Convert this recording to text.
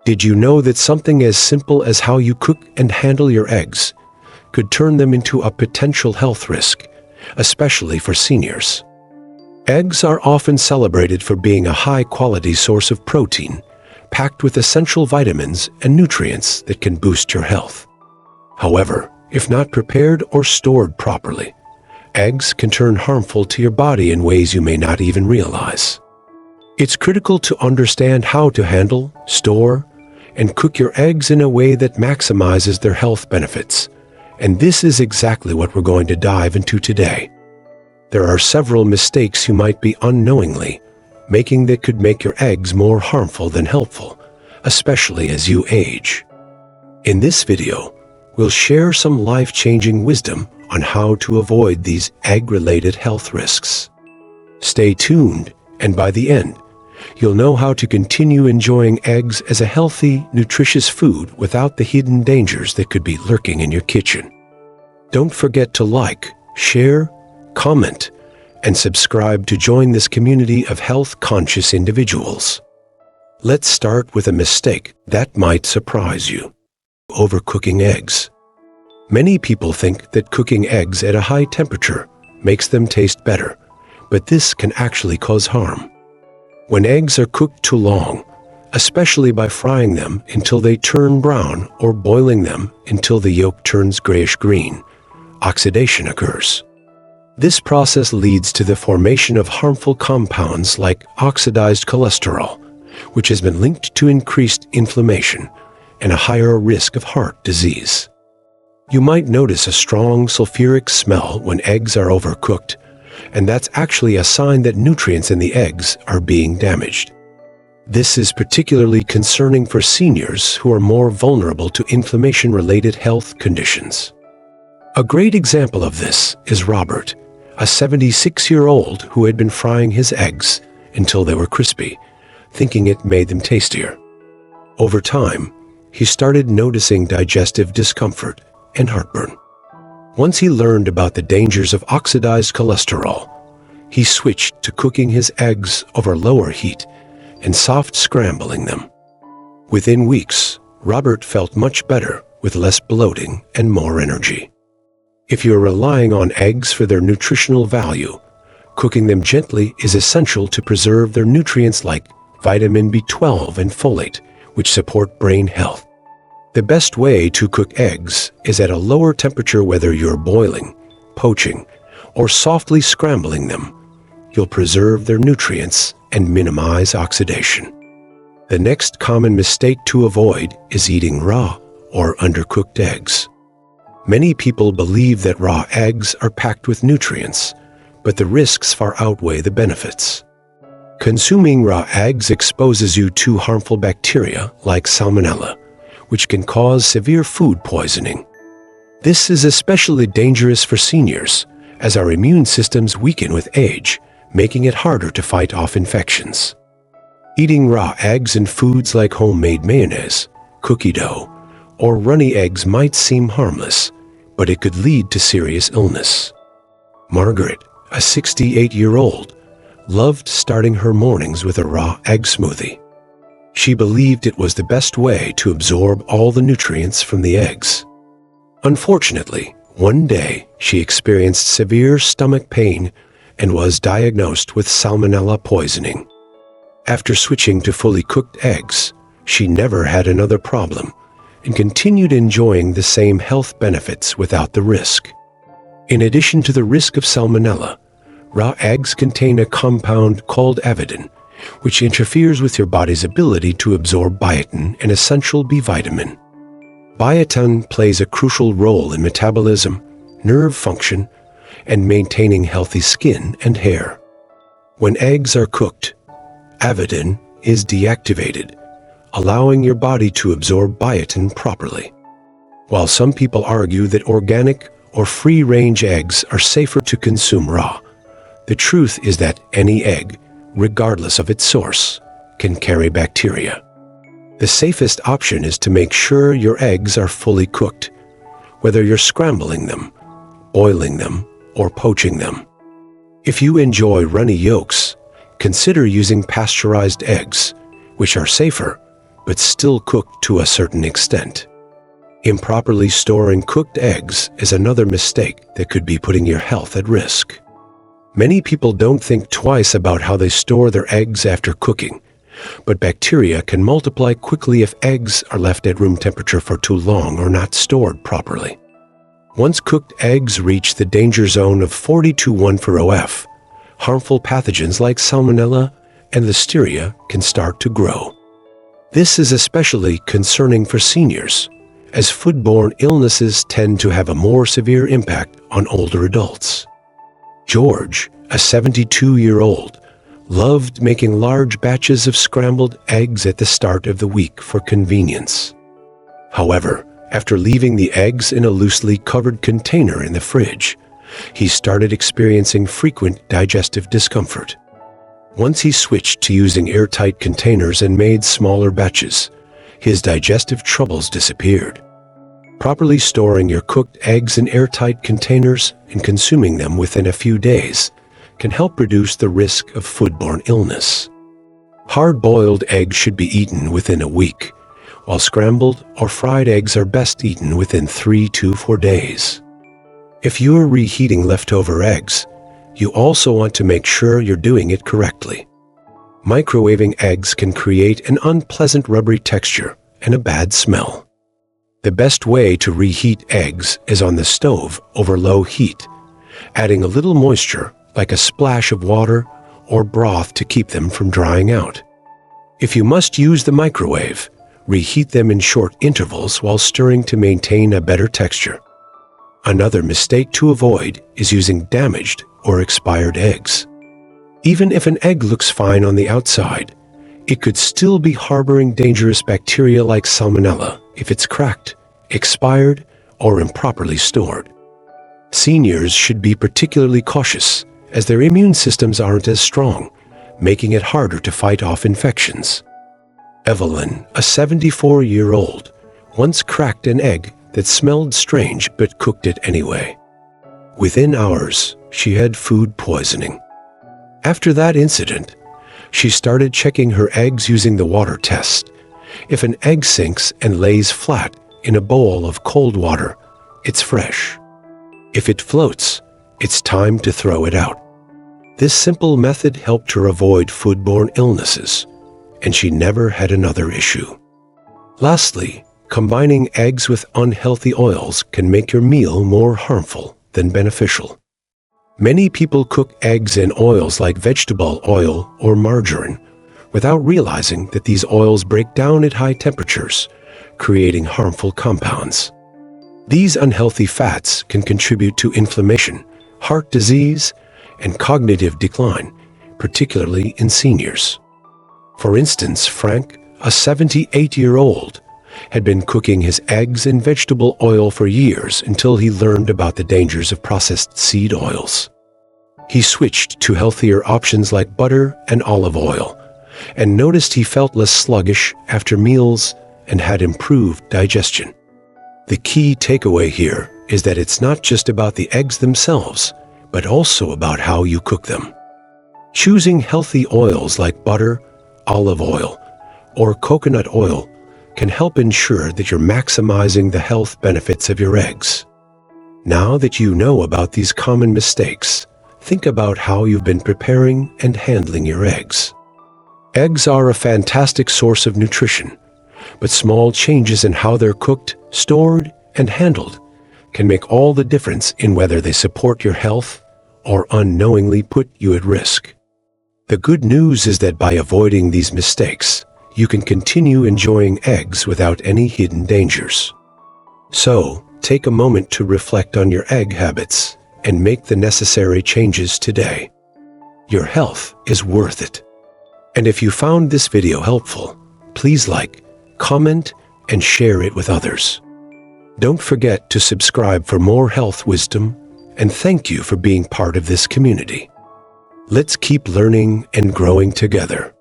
Did you know that something as simple as how you cook and handle your eggs could turn them into a potential health risk, especially for seniors? Eggs are often celebrated for being a high-quality source of protein, packed with essential vitamins and nutrients that can boost your health. However, if not prepared or stored properly, eggs can turn harmful to your body in ways you may not even realize. It's critical to understand how to handle, store, and cook your eggs in a way that maximizes their health benefits. And this is exactly what we're going to dive into today. There are several mistakes you might be unknowingly making that could make your eggs more harmful than helpful, especially as you age. In this video, we'll share some life-changing wisdom on how to avoid these egg-related health risks. Stay tuned, and by the end, you'll know how to continue enjoying eggs as a healthy, nutritious food without the hidden dangers that could be lurking in your kitchen. Don't forget to like, share, comment, and subscribe to join this community of health-conscious individuals. Let's start with a mistake that might surprise you: overcooking eggs. Many people think that cooking eggs at a high temperature makes them taste better, but this can actually cause harm. When eggs are cooked too long, especially by frying them until they turn brown or boiling them until the yolk turns grayish-green, oxidation occurs. This process leads to the formation of harmful compounds like oxidized cholesterol, which has been linked to increased inflammation and a higher risk of heart disease. You might notice a strong sulfuric smell when eggs are overcooked, and that's actually a sign that nutrients in the eggs are being damaged. This is particularly concerning for seniors who are more vulnerable to inflammation-related health conditions. A great example of this is Robert, a 76-year-old who had been frying his eggs until they were crispy, thinking it made them tastier. Over time, he started noticing digestive discomfort and heartburn. Once he learned about the dangers of oxidized cholesterol, he switched to cooking his eggs over lower heat and soft scrambling them. Within weeks, Robert felt much better with less bloating and more energy. If you're relying on eggs for their nutritional value, cooking them gently is essential to preserve their nutrients like vitamin B12 and folate, which support brain health. The best way to cook eggs is at a lower temperature. Whether you're boiling, poaching, or softly scrambling them, you'll preserve their nutrients and minimize oxidation. The next common mistake to avoid is eating raw or undercooked eggs. Many people believe that raw eggs are packed with nutrients, but the risks far outweigh the benefits. Consuming raw eggs exposes you to harmful bacteria like salmonella, which can cause severe food poisoning. This is especially dangerous for seniors, as our immune systems weaken with age, making it harder to fight off infections. Eating raw eggs in foods like homemade mayonnaise, cookie dough, or runny eggs might seem harmless, but it could lead to serious illness. Margaret, a 68-year-old, loved starting her mornings with a raw egg smoothie. She believed it was the best way to absorb all the nutrients from the eggs. Unfortunately, one day she experienced severe stomach pain and was diagnosed with salmonella poisoning. After switching to fully cooked eggs, she never had another problem and continued enjoying the same health benefits without the risk. In addition to the risk of salmonella, raw eggs contain a compound called avidin, which interferes with your body's ability to absorb biotin, an essential B vitamin. Biotin plays a crucial role in metabolism, nerve function, and maintaining healthy skin and hair. When eggs are cooked, avidin is deactivated, allowing your body to absorb biotin properly. While some people argue that organic or free-range eggs are safer to consume raw, the truth is that any egg, regardless of its source, can carry bacteria. The safest option is to make sure your eggs are fully cooked, whether you're scrambling them, boiling them, or poaching them. If you enjoy runny yolks, consider using pasteurized eggs, which are safer but still cooked to a certain extent. Improperly storing cooked eggs is another mistake that could be putting your health at risk. Many people don't think twice about how they store their eggs after cooking, but bacteria can multiply quickly if eggs are left at room temperature for too long or not stored properly. Once cooked eggs reach the danger zone of 40-140F, harmful pathogens like Salmonella and Listeria can start to grow. This is especially concerning for seniors, as foodborne illnesses tend to have a more severe impact on older adults. George, a 72-year-old, loved making large batches of scrambled eggs at the start of the week for convenience. However, after leaving the eggs in a loosely covered container in the fridge, he started experiencing frequent digestive discomfort. Once he switched to using airtight containers and made smaller batches, his digestive troubles disappeared. Properly storing your cooked eggs in airtight containers and consuming them within a few days can help reduce the risk of foodborne illness. Hard-boiled eggs should be eaten within a week, while scrambled or fried eggs are best eaten within 3 to 4 days. If you are reheating leftover eggs, you also want to make sure you're doing it correctly. Microwaving eggs can create an unpleasant rubbery texture and a bad smell. The best way to reheat eggs is on the stove over low heat, adding a little moisture like a splash of water or broth to keep them from drying out. If you must use the microwave, reheat them in short intervals while stirring to maintain a better texture. Another mistake to avoid is using damaged or expired eggs. Even if an egg looks fine on the outside, it could still be harboring dangerous bacteria like Salmonella if it's cracked, expired, or improperly stored. Seniors should be particularly cautious as their immune systems aren't as strong, making it harder to fight off infections. Evelyn, a 74-year-old, once cracked an egg that smelled strange but cooked it anyway. Within hours, she had food poisoning. After that incident, she started checking her eggs using the water test. If an egg sinks and lays flat in a bowl of cold water, it's fresh. If it floats, it's time to throw it out. This simple method helped her avoid foodborne illnesses, and she never had another issue. Lastly, combining eggs with unhealthy oils can make your meal more harmful than beneficial. Many people cook eggs in oils like vegetable oil or margarine without realizing that these oils break down at high temperatures, creating harmful compounds. These unhealthy fats can contribute to inflammation, heart disease, and cognitive decline, particularly in seniors. For instance, Frank, a 78-year-old, had been cooking his eggs in vegetable oil for years until he learned about the dangers of processed seed oils. He switched to healthier options like butter and olive oil, and noticed he felt less sluggish after meals and had improved digestion. The key takeaway here is that it's not just about the eggs themselves, but also about how you cook them. Choosing healthy oils like butter, olive oil, or coconut oil can help ensure that you're maximizing the health benefits of your eggs. Now that you know about these common mistakes, think about how you've been preparing and handling your eggs. Eggs are a fantastic source of nutrition, but small changes in how they're cooked, stored, and handled can make all the difference in whether they support your health or unknowingly put you at risk. The good news is that by avoiding these mistakes, you can continue enjoying eggs without any hidden dangers. So, take a moment to reflect on your egg habits and make the necessary changes today. Your health is worth it. And if you found this video helpful, please like, comment, and share it with others. Don't forget to subscribe for more health wisdom, and thank you for being part of this community. Let's keep learning and growing together.